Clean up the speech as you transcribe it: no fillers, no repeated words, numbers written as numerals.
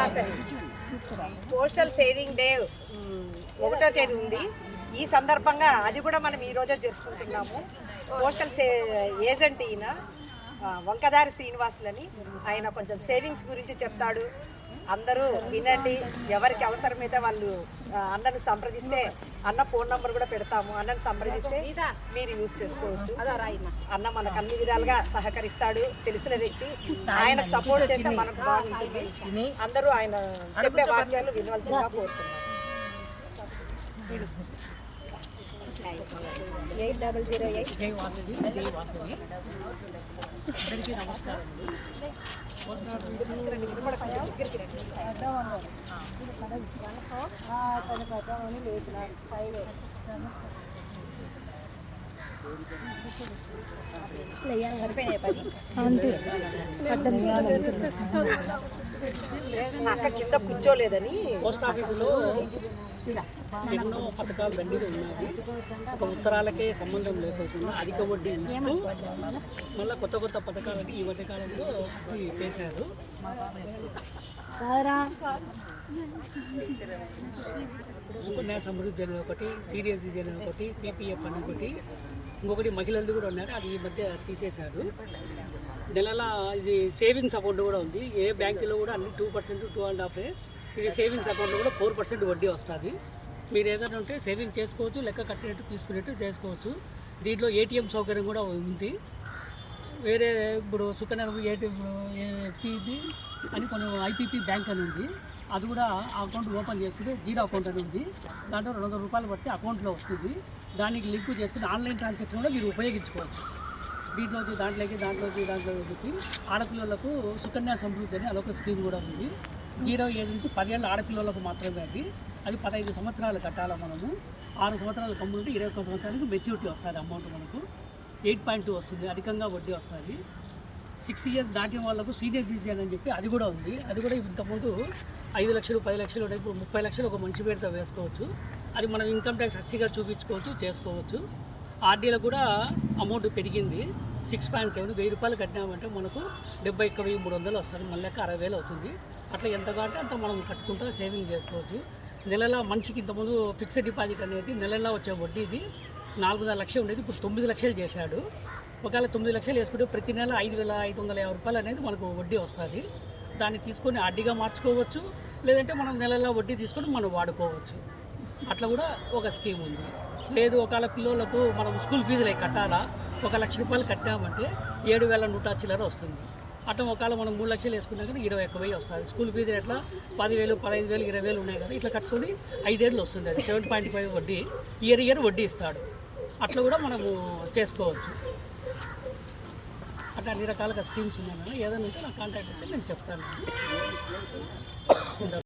శ్రీనివాసని social saving day 1వ తేదీ ఉంది. ఈ సందర్భంగా అది కూడా మనం ఈరోజే జరుపుకుంటున్నాము. సోషల్ ఏజెంట్ ఈయన వంకదారి శ్రీనివాసులని. ఆయన కొంచెం సేవింగ్స్ గురించి చెప్తాడు. అందరూ వినండి. ఎవరికి అవసరమైతే వాళ్ళు అన్నను సంప్రదిస్తే, అన్న ఫోన్ నంబర్ కూడా పెడతాము. అన్నను సంప్రదిస్తే మీరు యూజ్ చేసుకోవచ్చు. అన్న మనకు అన్ని విధాలుగా సహకరిస్తాడు. తెలిసిన వ్యక్తి. ఆయనకు సపోర్ట్ చేస్తే మనకు బాగుంటుంది. అందరూ ఆయన చెప్పే వాక్యాలు వినవలసిందిగా కోరుతున్నారు. 8008 జై వాసవి. అందరికీ నమస్కారం. అక్క కింద కూర్చోలేదని పోస్ట్ ఆఫీసులో ఎన్నో పథకాలు దండిగా ఉన్నాయి. ఒక ఉత్తరాలకే సంబంధం లేకపోకుండా అధిక వడ్డీ ఇస్తూ మళ్ళీ కొత్త కొత్త పథకాలకి ఈ మధ్య కాలంలో చేశారు. సుకన్య సమృద్ధి అని ఒకటి, సిడిఎస్సి అని ఒకటి, పీపీఎఫ్ అని ఒకటి, ఇంకొకటి మహిళలు కూడా ఉన్నారు. అది ఈ మధ్య తీసేశారు. నెలల ఇది సేవింగ్స్ అకౌంట్ కూడా ఉంది. ఏ బ్యాంకులో కూడా అన్ని 2%, 2.5%. ఇది సేవింగ్స్ అకౌంట్లో కూడా 4% వడ్డీ వస్తుంది. మీరు ఏదైనా ఉంటే సేవింగ్ చేసుకోవచ్చు, లెక్క కట్టినట్టు తీసుకునేట్టు చేసుకోవచ్చు. దీంట్లో ఏటీఎం సౌకర్యం కూడా ఉంది. వేరే ఇప్పుడు సుకన్య ఏపీబీ అని కొన్ని ఐపీపీ బ్యాంక్ అని ఉంది. అది కూడా అకౌంట్ ఓపెన్ చేసుకుంటే జీరో అకౌంట్ అని ఉంది. దాంట్లో 200 రూపాయలు బట్టి అకౌంట్లో వస్తుంది. దానికి లింక్ చేసుకుని ఆన్లైన్ ట్రాన్సాక్షన్ కూడా మీరు ఉపయోగించుకోవచ్చు. దాంట్లోకి చెప్పి ఆడపిల్లలకు సుకన్య సమృద్ధి అని అదొక స్కీమ్ కూడా ఉంది. 0 ఏజ్ నుంచి 10 ఏళ్ళ ఆడపిల్లలకు మాత్రమే అది 15 సంవత్సరాలు కట్టాలి. మనము 6 సంవత్సరాలు కమ్ముంటే 21 సంవత్సరాలకు మెచ్యూరిటీ వస్తుంది. అమౌంట్ మనకు 8.2 వస్తుంది. అధికంగా వడ్డీ వస్తుంది. 6 ఇయర్స్ దాటిన వాళ్ళకు సీనియర్ సిటిజన్ అని చెప్పి అది కూడా ఉంది. అది కూడా ఇంతకుముందు 5 లక్షలు 10 లక్షలు ఉంటాయి. ఇప్పుడు 30 లక్షలు ఒక మంచి పేరుతో వేసుకోవచ్చు. అది మనం ఇన్కమ్ ట్యాక్స్ హస్సీగా చూపించుకోవచ్చు, చేసుకోవచ్చు. ఆర్డీలో కూడా అమౌంట్ పెరిగింది. 6.7 1000 రూపాయలు కట్టినామంటే మనకు 71,300 వస్తుంది. మళ్ళీ 60,000 అవుతుంది. అట్లా ఎంత కావాలంటే అంత మనం కట్టుకుంటూ సేవింగ్ చేసుకోవచ్చు. నెలల మనిషికి ఇంతకుముందు ఫిక్స్డ్ డిపాజిట్ అనేది నెలలా వచ్చే వడ్డీ ఇది 4.5 లక్షలు ఉండేది. ఇప్పుడు 9 లక్షలు చేశాడు. ఒకవేళ 9 లక్షలు వేసుకుంటే ప్రతి నెల 5,550 రూపాయలు అనేది మనకు వడ్డీ వస్తుంది. దాన్ని తీసుకొని ఆర్డీగా మార్చుకోవచ్చు, లేదంటే మనం నెలలా వడ్డీ తీసుకొని మనం వాడుకోవచ్చు. అట్లా కూడా ఒక స్కీమ్ ఉంది. లేదు ఒకవేళ పిల్లలకు మనం స్కూల్ ఫీజులు కట్టాలా, 1 లక్ష రూపాయలు కట్టామంటే 7,100 చిల్లర వస్తుంది. అట్లా ఒకవేళ మనం 3 లక్షలు వేసుకున్నా కానీ 21,000 వస్తుంది. స్కూల్ ఫీజు ఎట్లా 10,000, 15,000, 20,000 ఉన్నాయి కదా, ఇట్లా కట్టుకొని 5 ఏళ్ళు వస్తుంది. అది 7.5 వడ్డీ ఇయర్ వడ్డీ ఇస్తాడు. అట్లా కూడా మనము చేసుకోవచ్చు. అట్లా అన్ని రకాలుగా స్కీమ్స్ ఉన్నాయి. ఏదైనా ఉంటే నాకు కాంటాక్ట్ అయితే నేను చెప్తాను.